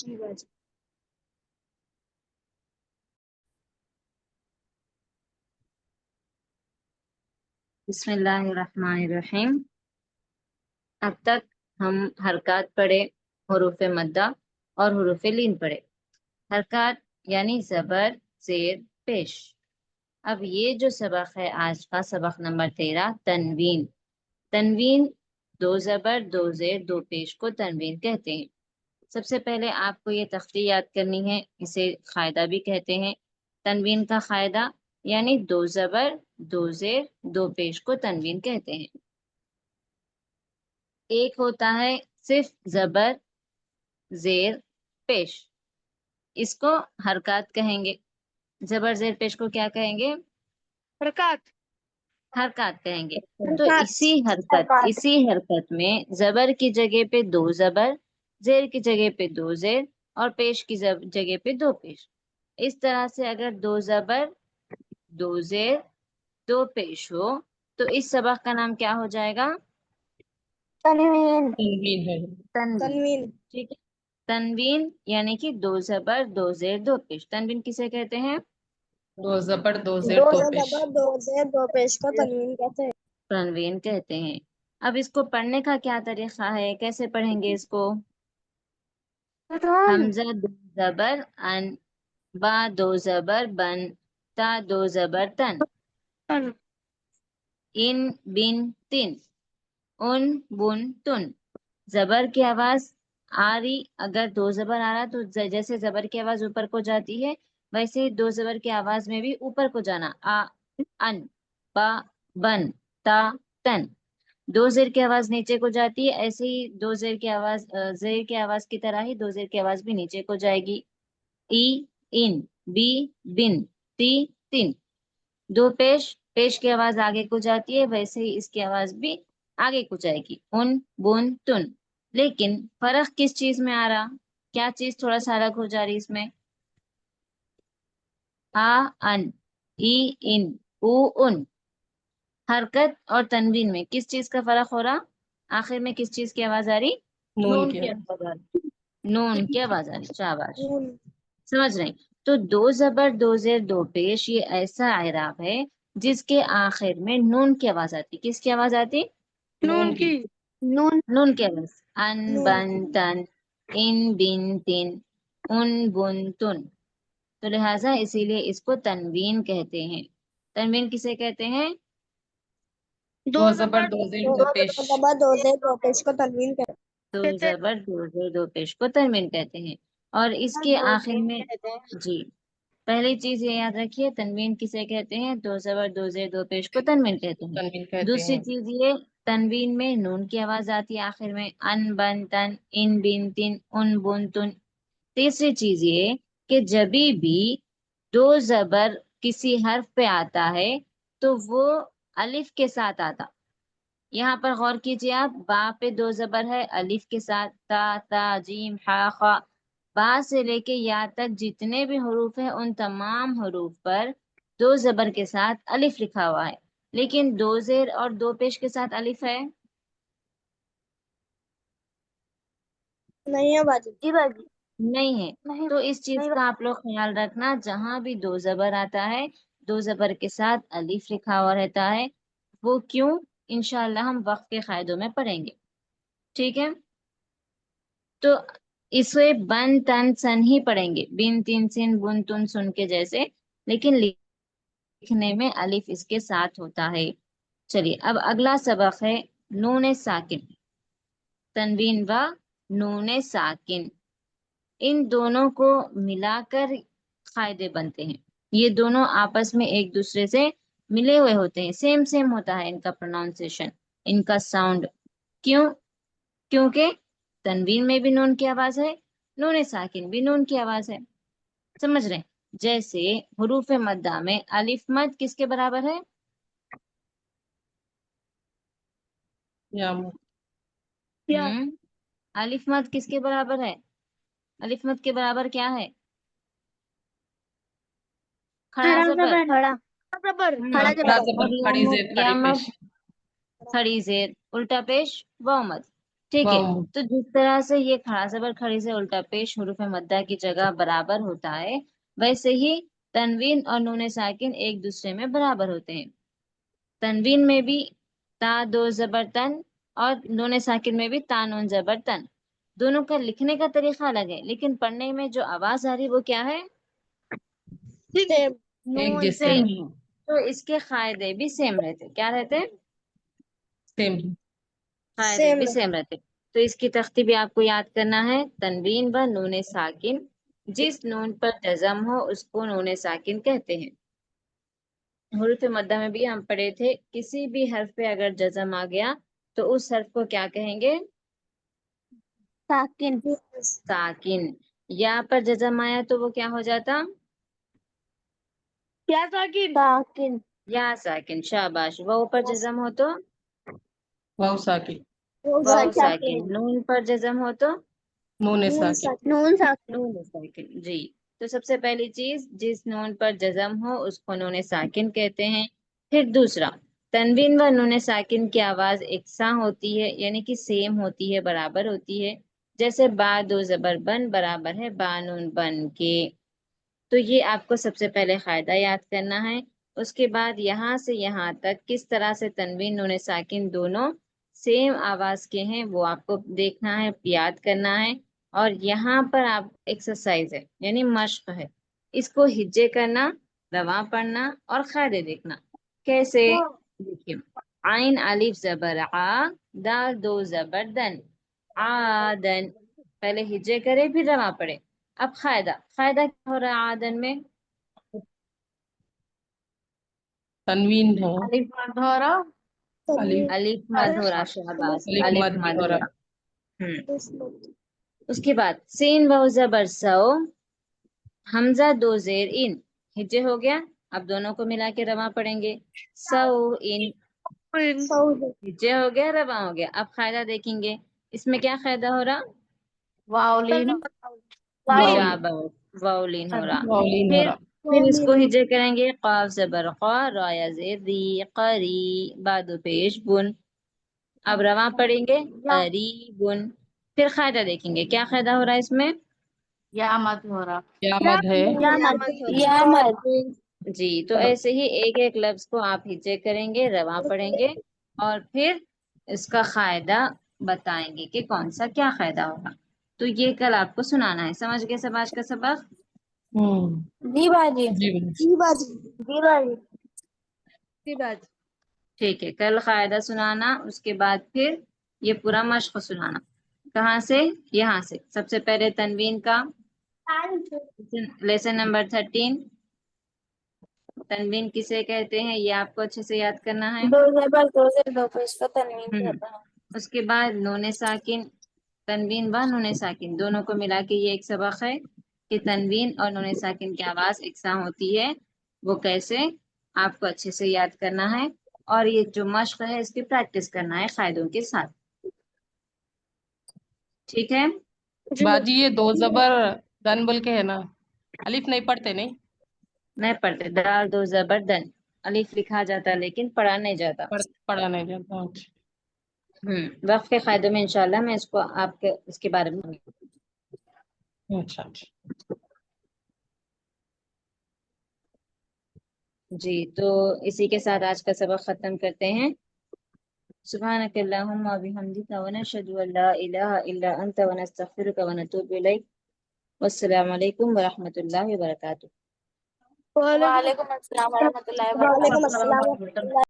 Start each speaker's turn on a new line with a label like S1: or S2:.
S1: بسم اللہ الرحمن الرحیم. اب تک ہم حرکات پڑھے، حروف مدہ اور حروف لین پڑھے. حرکات یعنی زبر، زیر، پیش. اب یہ جو سبق ہے آج کا سبق نمبر 13 تنوین. تنوین دو زبر، دو زیر، دو پیش کو تنوین کہتے ہیں. سب سے پہلے آپ کو یہ تختی یاد کرنی ہے، اسے قاعدہ بھی کہتے ہیں. تنوین کا قاعدہ یعنی دو زبر، دو زیر، دو پیش کو تنوین کہتے ہیں. ایک ہوتا ہے صرف زبر، زیر، پیش، اس کو حرکات کہیں گے. زبر، زیر، پیش کو کیا کہیں گے؟ حرکات کہیں گے. تو اسی حرکت میں زبر کی جگہ پہ دو زبر، زیر کی جگہ پہ دو زیر اور پیش کی جگہ پہ دو پیش. اس طرح سے اگر دو زبر، دو زیر، دو پیش ہو تو اس سبق کا نام کیا ہو جائے گا؟ تنوین. ٹھیک ہے. تنوین یعنی کہ دو زبر، دو زیر، دو پیش. تنوین کسے کہتے ہیں؟
S2: دو زبر، دو زیر، دو پیش.
S3: دو زیر دو پیش کو تنوین کہتے ہیں.
S1: تنوین کہتے ہیں. اب اس کو پڑھنے کا کیا طریقہ ہے، کیسے پڑھیں گے اس کو؟ حمزہ دو زبر ان، با دو زبر بن، تا دو زبر تن، ان بن تن، ان بن تن. زبر کی آواز آ رہی، اگر دو زبر آ رہا تو جیسے زبر کی آواز اوپر کو جاتی ہے ویسے ہی دو زبر کی آواز میں بھی اوپر کو جانا. آ ان، با بن، تا تن. دو زیر کی آواز نیچے کو جاتی ہے، ایسے ہی دو زیر کی آواز زیر کی آواز کی طرح ہی دو زیر کی آواز بھی نیچے کو جائے گی. ای ان، بی بن، تی تن. دو پیش، پیش کی آواز آگے کو جاتی ہے ویسے ہی اس کی آواز بھی آگے کو جائے گی. ان بن تن. لیکن فرق کس چیز میں آ رہا؟ کیا چیز تھوڑا سا الگ ہو جا رہی اس میں؟ آ ان، ای ان، او ان. حرکت اور تنوین میں کس چیز کا فرق ہو رہا؟ آخر میں کس چیز کی آواز آ رہی؟
S2: نون کی
S1: آواز آ رہی. نون کی آواز آ رہی. شاباش، سمجھ رہے ہیں؟ تو دو زبر، دو زیر، دو پیش یہ ایسا اعراب ہے جس کے آخر میں نون کی آواز آتی. کس کی آواز آتی؟
S2: نون کی.
S1: نون کی آواز. ان بن تن، ان بن تن، ان بن تن. تو لہٰذا اسی لیے اس کو تنوین کہتے ہیں. تنوین کسے کہتے ہیں؟
S2: دو زبر، دو زیر، دو پیش.
S3: دو زیر دو پیش کو تنوین کہتے ہیں.
S1: دو زبر، دو زیر، دو پیش کو تنوین کہتے ہیں. اور اس کے آخر میں جی پہلی چیز یہ یاد رکھیے، تنوین کسے کہتے ہیں؟ دو زبر، دو زیر، دو پیش کو تنوین کہتے ہیں.
S2: تنوین کہتے
S1: دوسری
S2: ہیں.
S1: چیز یہ، تنوین میں نون کی آواز آتی ہے آخر میں. ان بن تن، ان بن تن، ان بن تن. تیسری چیز یہ کہ جبھی بھی دو زبر کسی حرف پہ آتا ہے تو وہ الف کے ساتھ آتا. یہاں پر غور کیجیے آپ، با پہ دو زبر ہے الف کے ساتھ، تا، تا، جیم، ہا، خا. با سے لے کے یا تک جتنے بھی حروف ہیں ان تمام حروف پر دو زبر کے ساتھ الف لکھا ہوا ہے. لیکن دو زیر اور دو پیش کے ساتھ الف ہے؟
S3: نہیں ہے باجی.
S1: نہیں ہے. تو اس چیز کا آپ لوگ خیال رکھنا، جہاں بھی دو زبر آتا ہے دو زبر کے ساتھ الف لکھا ہوا رہتا ہے. وہ کیوں؟ انشاءاللہ ہم وقت کے قاعدوں میں پڑھیں گے. ٹھیک ہے. تو اسے بن تن سن ہی پڑھیں گے، بن تن سن بن تن سن کے جیسے، لیکن لکھنے میں الف اس کے ساتھ ہوتا ہے. چلیے اب اگلا سبق ہے نون ساکن. تنوین و نون ساکن، ان دونوں کو ملا کر قاعدے بنتے ہیں. یہ دونوں آپس میں ایک دوسرے سے ملے ہوئے ہوتے ہیں، سیم سیم ہوتا ہے ان کا پروناؤنسیشن، ان کا ساؤنڈ. کیوں؟ کیونکہ تنوین میں بھی نون کی آواز ہے، نون ساکن بھی نون کی آواز ہے. سمجھ رہے ہیں؟ جیسے حروف مدہ میں الف مد کس کے برابر ہے؟ الف مد کس کے برابر ہے؟ الف مد کے برابر کیا ہے؟ کھڑا زبر،
S2: کھڑی زیر،
S1: یا
S2: کھڑی
S1: مد
S2: پیش.
S1: کھڑی زیر، الٹا پیش، واو مد. ٹھیک ہے،
S2: واو
S1: تو جس طرح سے یہ کھڑا زبر کھڑی سے الٹا پیش حروف مدہ کی جگہ برابر ہوتا ہے، ویسے ہی تنوین اور نون ساکن ایک دوسرے میں برابر ہوتے ہیں۔ تنوین میں بھی تا دو زبر تن اور نون ساکن میں بھی تا نون زبر تن، دونوں کا لکھنے کا طریقہ الگ ہے، لیکن پڑھنے میں جو آواز آ رہی وہ کیا ہے؟
S3: سیم
S2: ایک جیسے
S1: سیم۔ تو اس کے قاعدے بھی سیم رہتے، کیا رہتے؟
S2: سیم
S1: قاعدے
S3: سیم
S1: بھی سیم رہتے۔ تو اس کی تختی بھی آپ کو یاد کرنا ہے، تنوین و نون ساکن، جس نون پر جزم ہو اس کو نون ساکن کہتے ہیں۔ حروف مدہ میں بھی ہم پڑھے تھے، کسی بھی حرف پہ اگر جزم آ گیا تو اس حرف کو کیا کہیں گے؟
S3: ساکن
S1: ساکن۔ یا پر جزم آیا تو وہ کیا ہو جاتا؟
S3: کیا ساکن ساکن
S1: یا ساکن، شاباش۔ واو پر جزم ہو تو
S2: واو ساکن
S1: واو ساکن، نون پر جزم ہو تو
S2: نون ساکن
S3: نون ساکن
S1: نون ساکن۔ جی، تو سب سے پہلی چیز، جس نون پر جزم ہو اس کو نون ساکن کہتے ہیں۔ پھر دوسرا، تنوین و نون ساکن کی آواز یکساں ہوتی ہے، یعنی کہ سیم ہوتی ہے، برابر ہوتی ہے، جیسے با دو زبر بن برابر ہے با نون بن کے۔ تو یہ آپ کو سب سے پہلے قاعدہ یاد کرنا ہے۔ اس کے بعد یہاں سے یہاں تک کس طرح سے تنوین نون ساکن دونوں سیم آواز کے ہیں وہ آپ کو دیکھنا ہے، یاد کرنا ہے۔ اور یہاں پر آپ ایکسرسائز ہے، یعنی مشق ہے، اس کو ہجے کرنا، رواں پڑھنا اور قاعدے دیکھنا۔ کیسے؟ دیکھیے، عین الف زبر آ، دال دو زبر دن، آدن، پہلے ہجے کرے پھر رواں پڑھے۔ اب قاعدہ کیا ہو رہا ہے آدن میں؟
S2: تنوین ہے
S1: الف مد ہو رہا،
S2: الف
S1: الف مد ہو رہا، شہباز،
S2: الف
S1: الف
S2: مد
S1: مد
S2: ہو
S1: ہو
S2: رہا
S1: رہا۔ اس کے بعد سین و زبر سو، حمزہ دو زیر ان، ہجے ہو گیا، اب دونوں کو ملا کے رواں پڑھیں گے، سو ان، ہجے ہو گیا، رواں ہو گیا۔ اب قاعدہ دیکھیں گے، اس میں کیا قاعدہ ہو رہا؟
S2: واولین
S1: واولین ہو رہا۔
S2: واولین ہو
S1: پھر
S2: رہا
S1: اس کو ہجے کریں گے، قاف زبر قا، را یا زیر ری، قری، بادو پیش بن۔ اب رواں پڑھیں گے، قریبن۔ پھر قاعدہ دیکھیں گے، کیا قاعدہ ہو رہا ہے اس میں؟
S2: یا مد ہو رہا، یا مد ہے
S1: جی، تو ایسے ہی ایک ایک لفظ کو آپ ہجے کریں گے، رواں پڑھیں گے، اور پھر اس کا قاعدہ بتائیں گے کہ کون سا کیا قاعدہ ہوگا۔ تو یہ کل آپ کو سنانا ہے، سمجھ گئے سب آج کا سبق؟
S3: جی باجی
S2: جی
S3: جی باجی جی باجی
S1: جی بات ٹھیک ہے، کل قاعدہ سنانا، اس کے بعد پھر یہ پورا مشق سنانا۔ کہاں سے؟ یہاں سے۔ سب سے پہلے تنوین کا لیسن نمبر 13، تنوین کسے کہتے ہیں یہ آپ کو اچھے سے یاد کرنا ہے۔
S3: دو زبر دو زیر دو پیش کو تنوین کہتے ہیں۔
S1: اس کے بعد نون ساکن، تنوین و نون ساکن دونوں کو ملا کے یہ ایک سبق ہے کہ تنوین اور نون ساکن کی آواز یکساں ہوتی ہے، وہ کیسے آپ کو اچھے سے یاد کرنا ہے، اور یہ جو مشق ہے اس کی پریکٹس کرنا ہے قاعدوں کے ساتھ، ٹھیک ہے؟
S2: باجی یہ دو زبر دن بول کے ہے نا، الف نہیں پڑھتے نہیں؟
S1: نہیں پڑھتے، دال دو زبر دن، الف لکھا جاتا ہے لیکن پڑھا نہیں جاتا۔
S2: پڑھا نہیں جاتا۔
S1: وقف کے قاعدوں میں انشاءاللہ میں اس کو آپ کے اس کے بارے میں۔
S2: اچھا
S1: جی، تو اسی کے ساتھ آج کا سبق ختم کرتے ہیں۔ سبحانک اللہم و بحمدک ونشہد ان لا الہ الا انت ونستغفرک ونتوب الیک، والسلام علیکم ورحمۃ اللہ وبرکاتہ۔
S3: وعلیکم السلام ورحمۃ اللہ وبرکاتہ۔